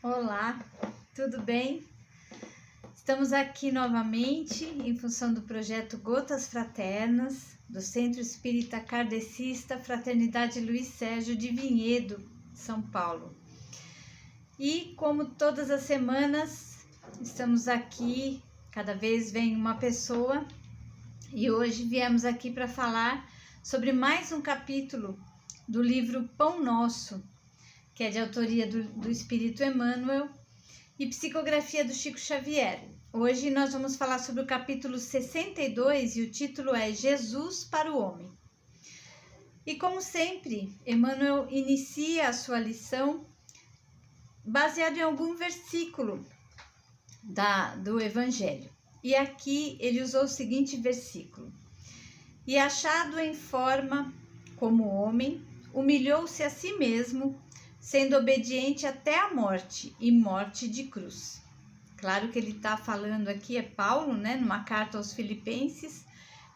Olá, tudo bem? Estamos aqui novamente em função do projeto Gotas Fraternas, do Centro Espírita Kardecista Fraternidade Luiz Sérgio de Vinhedo, São Paulo. E como todas as semanas, estamos aqui, cada vez vem uma pessoa, e hoje viemos aqui para falar sobre mais um capítulo do livro Pão Nosso, que é de autoria do Espírito Emmanuel e psicografia do Chico Xavier. Hoje nós vamos falar sobre o capítulo 62 e o título é Jesus para o Homem. E como sempre, Emmanuel inicia a sua lição baseado em algum versículo do Evangelho. E aqui ele usou o seguinte versículo: E achado em forma como homem, humilhou-se a si mesmo, sendo obediente até a morte e morte de cruz. Claro que ele está falando aqui, é Paulo, né, numa carta aos Filipenses,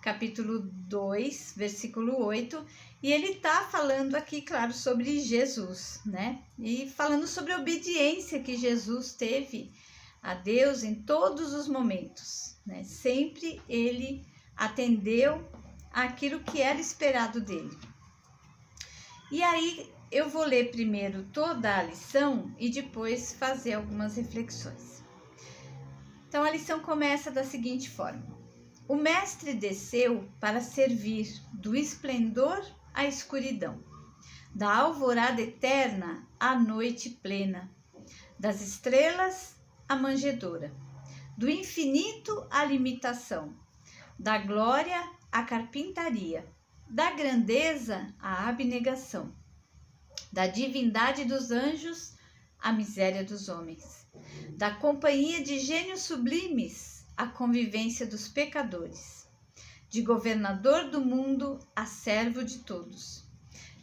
capítulo 2, versículo 8, e ele está falando aqui, claro, sobre Jesus, né, e falando sobre a obediência que Jesus teve a Deus em todos os momentos, né, sempre ele atendeu àquilo que era esperado dele. E aí, eu vou ler primeiro toda a lição e depois fazer algumas reflexões. Então, a lição começa da seguinte forma: O mestre desceu para servir do esplendor à escuridão, da alvorada eterna à noite plena, das estrelas à manjedoura, do infinito à limitação, da glória à carpintaria, da grandeza à abnegação, da divindade dos anjos à miséria dos homens, da companhia de gênios sublimes à convivência dos pecadores, de governador do mundo a servo de todos,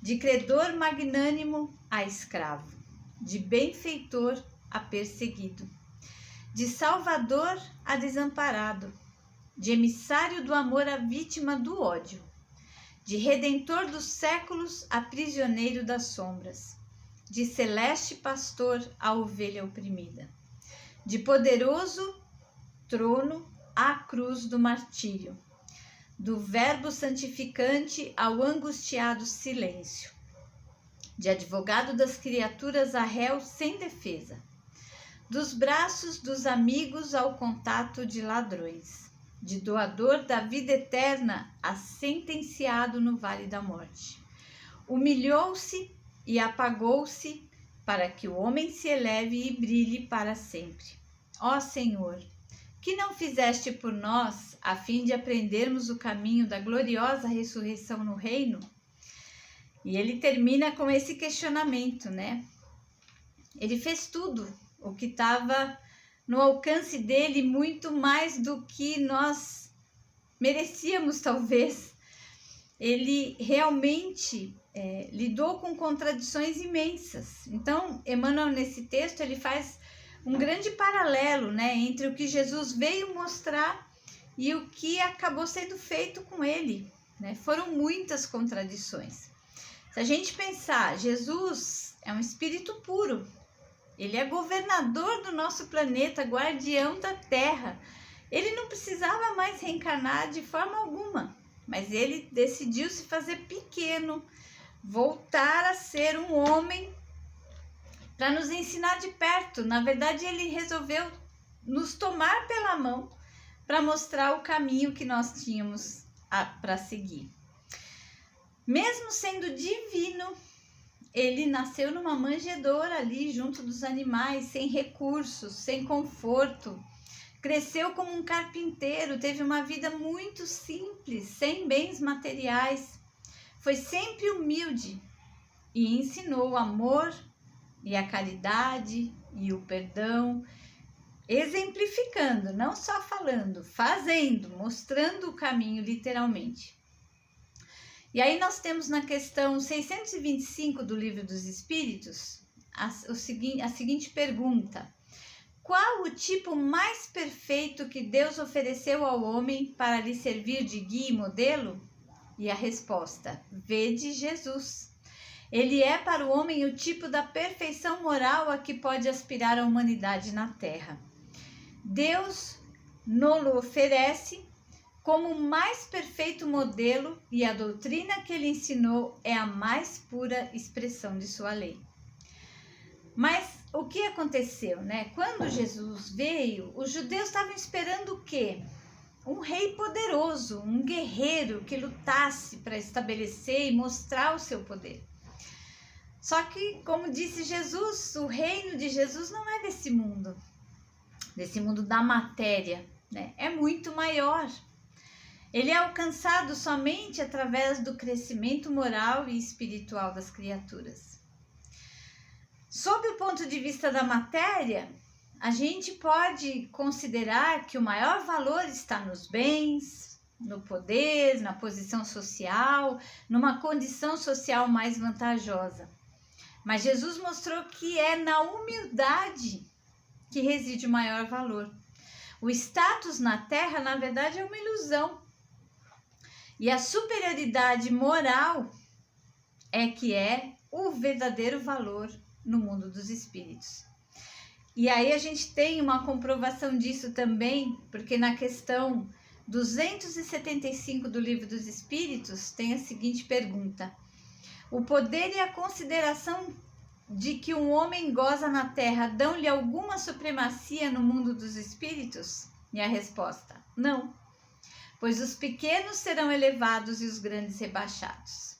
de credor magnânimo a escravo, de benfeitor a perseguido, de salvador a desamparado, de emissário do amor à vítima do ódio, de redentor dos séculos a prisioneiro das sombras, de celeste pastor a ovelha oprimida, de poderoso trono à cruz do martírio, do verbo santificante ao angustiado silêncio, de advogado das criaturas a réu sem defesa, dos braços dos amigos ao contato de ladrões, de doador da vida eterna a sentenciado no vale da morte. Humilhou-se e apagou-se para que o homem se eleve e brilhe para sempre. Ó Senhor, que não fizeste por nós a fim de aprendermos o caminho da gloriosa ressurreição no reino? E ele termina com esse questionamento, né? Ele fez tudo o que estava no alcance dele, muito mais do que nós merecíamos, talvez. Ele realmente lidou com contradições imensas. Então, Emmanuel, nesse texto, ele faz um grande paralelo, né, entre o que Jesus veio mostrar e o que acabou sendo feito com ele, né? Foram muitas contradições. Se a gente pensar, Jesus é um espírito puro, ele é governador do nosso planeta, guardião da Terra. Ele não precisava mais reencarnar de forma alguma, mas ele decidiu se fazer pequeno, voltar a ser um homem para nos ensinar de perto. Na verdade, ele resolveu nos tomar pela mão para mostrar o caminho que nós tínhamos para seguir. Mesmo sendo divino, ele nasceu numa manjedoura ali junto dos animais, sem recursos, sem conforto. Cresceu como um carpinteiro, teve uma vida muito simples, sem bens materiais. Foi sempre humilde e ensinou o amor e a caridade e o perdão, exemplificando, não só falando, fazendo, mostrando o caminho literalmente. E aí nós temos na questão 625 do Livro dos Espíritos a seguinte pergunta: qual o tipo mais perfeito que Deus ofereceu ao homem para lhe servir de guia e modelo? E a resposta: vede Jesus. Ele é para o homem o tipo da perfeição moral a que pode aspirar a humanidade na Terra. Deus nos oferece como o mais perfeito modelo e a doutrina que ele ensinou é a mais pura expressão de sua lei. Mas o que aconteceu, né? Quando Jesus veio, os judeus estavam esperando o quê? Um rei poderoso, um guerreiro que lutasse para estabelecer e mostrar o seu poder. Só que, como disse Jesus, o reino de Jesus não é desse mundo da matéria, né? É muito maior. Ele é alcançado somente através do crescimento moral e espiritual das criaturas. Sob o ponto de vista da matéria, a gente pode considerar que o maior valor está nos bens, no poder, na posição social, numa condição social mais vantajosa. Mas Jesus mostrou que é na humildade que reside o maior valor. O status na Terra, na verdade, é uma ilusão. E a superioridade moral é que é o verdadeiro valor no mundo dos espíritos. E aí a gente tem uma comprovação disso também, porque na questão 275 do Livro dos Espíritos tem a seguinte pergunta: o poder e a consideração de que um homem goza na Terra dão-lhe alguma supremacia no mundo dos espíritos? E a resposta: não, pois os pequenos serão elevados e os grandes rebaixados.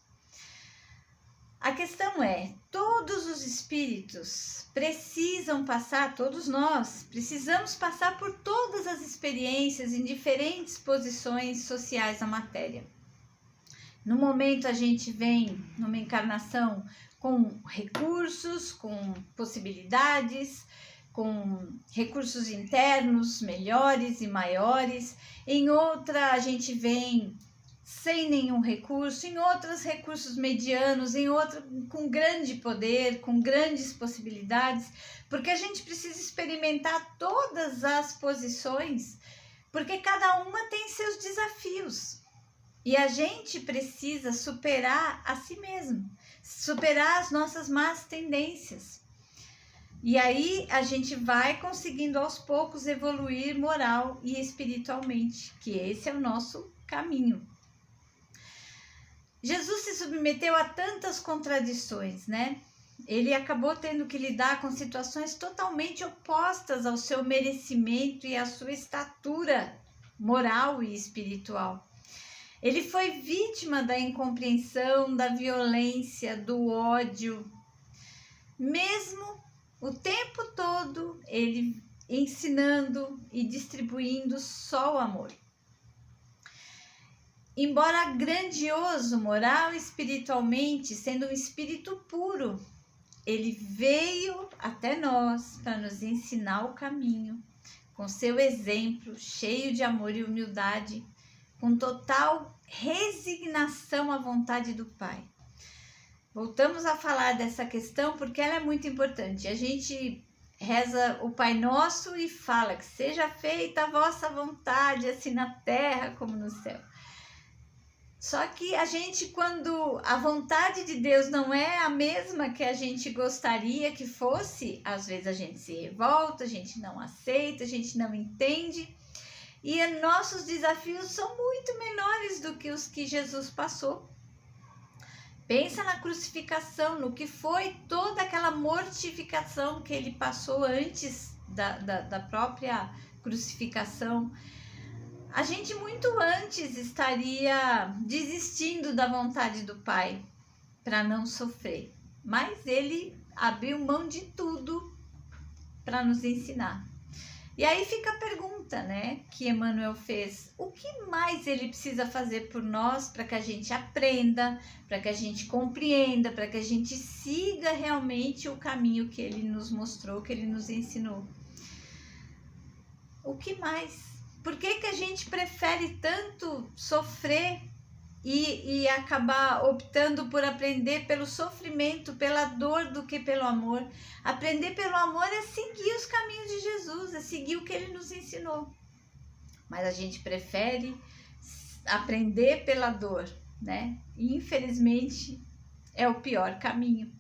A questão é, todos os espíritos precisam passar, todos nós precisamos passar por todas as experiências em diferentes posições sociais da matéria. No momento a gente vem numa encarnação com recursos, com possibilidades, com recursos internos melhores e maiores. Em outra a gente vem sem nenhum recurso, em outras recursos medianos, em outra com grande poder, com grandes possibilidades, porque a gente precisa experimentar todas as posições, porque cada uma tem seus desafios. E a gente precisa superar a si mesmo, superar as nossas más tendências. E aí a gente vai conseguindo aos poucos evoluir moral e espiritualmente, que esse é o nosso caminho. Jesus se submeteu a tantas contradições, né? Ele acabou tendo que lidar com situações totalmente opostas ao seu merecimento e à sua estatura moral e espiritual. Ele foi vítima da incompreensão, da violência, do ódio. Mesmo o tempo todo, ele ensinando e distribuindo só o amor. Embora grandioso moral e espiritualmente, sendo um espírito puro, ele veio até nós para nos ensinar o caminho, com seu exemplo, cheio de amor e humildade, com total resignação à vontade do Pai. Voltamos a falar dessa questão porque ela é muito importante. A gente reza o Pai Nosso e fala que seja feita a vossa vontade, assim na terra como no céu. Só que a gente, quando a vontade de Deus não é a mesma que a gente gostaria que fosse, às vezes a gente se revolta, a gente não aceita, a gente não entende. E nossos desafios são muito menores do que os que Jesus passou. Pensa na crucificação, no que foi toda aquela mortificação que ele passou antes da própria crucificação. A gente muito antes estaria desistindo da vontade do Pai para não sofrer. Mas ele abriu mão de tudo para nos ensinar. E aí fica a pergunta, né, que Emmanuel fez: o que mais ele precisa fazer por nós para que a gente aprenda, para que a gente compreenda, para que a gente siga realmente o caminho que ele nos mostrou, que ele nos ensinou? O que mais? Por que a gente prefere tanto sofrer e acabar optando por aprender pelo sofrimento, pela dor, do que pelo amor? Aprender pelo amor é seguir os caminhos de Jesus, é seguir o que ele nos ensinou. Mas a gente prefere aprender pela dor, né? E infelizmente é o pior caminho,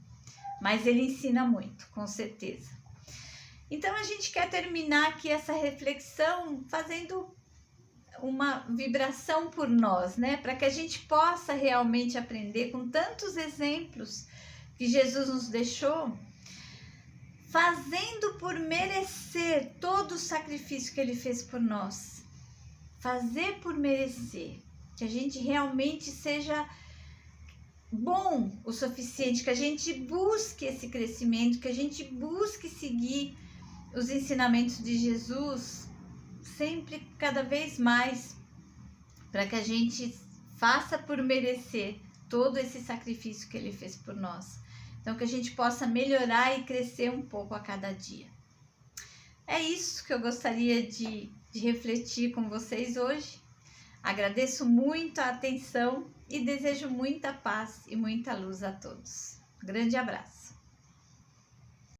mas ele ensina muito, com certeza. Então a gente quer terminar aqui essa reflexão fazendo uma vibração por nós, né? Para que a gente possa realmente aprender com tantos exemplos que Jesus nos deixou, fazendo por merecer todo o sacrifício que ele fez por nós. Fazer por merecer, que a gente realmente seja bom o suficiente, que a gente busque esse crescimento, que a gente busque seguir os ensinamentos de Jesus sempre, cada vez mais, para que a gente faça por merecer todo esse sacrifício que ele fez por nós. Então, que a gente possa melhorar e crescer um pouco a cada dia. É isso que eu gostaria de refletir com vocês hoje. Agradeço muito a atenção e desejo muita paz e muita luz a todos. Grande abraço.